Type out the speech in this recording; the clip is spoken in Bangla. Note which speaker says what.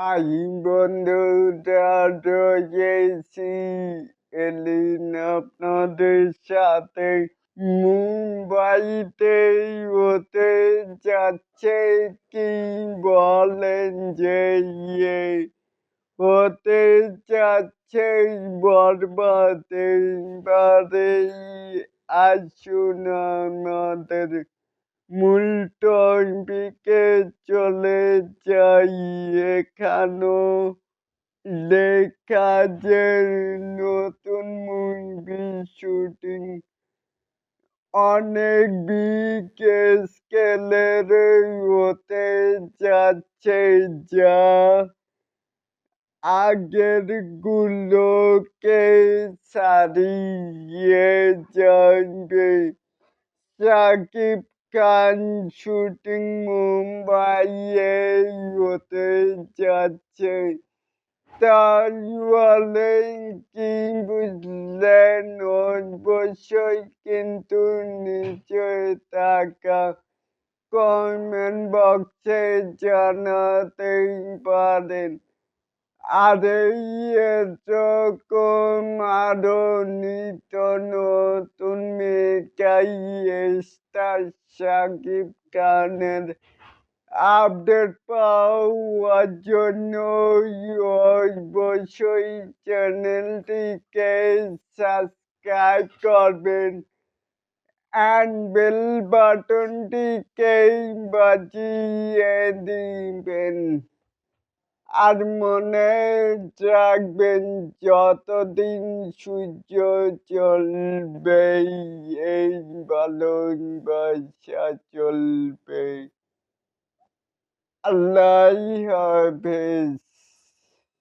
Speaker 1: আমি বন্ধুরা রয়েছি এলিন আপনাদের সাথে মুম্বাইতেই হতে যাচ্ছে কি বলেন যে হতে যাচ্ছে বরবাদ এইবারেই আসুন আমাদের মূল টপিকে চলে যাই। এখানেও লেখা যে নতুন মুভি শুটিং অনেক বিগ স্কেলের হতে যাচ্ছে, যা আগের গুলোকে ছাড়িয়ে যাবে। শাকিব খান শুটিং মুম্বাইয়ে হতে যাচ্ছে, তাহলে কি বুঝলেন? অবশ্যই কিন্তু নিচে থাকা কমেন্ট বক্সে জানাতেই পারেন। আর এরকম আরো নিত্য নতুন মেটাই স্টার শাকিব খানের আপডেট পাওয়ার জন্য অবশ্যই চ্যানেলটিকে সাবস্ক্রাইব করবেন অ্যান্ড বেল বাটনটিকে বাজিয়ে দিবেন। আর মনে রাখবেন, যতদিন সূর্য চলবে এই ভালোবাসা চলবে। আল্লাহ হাফেজ।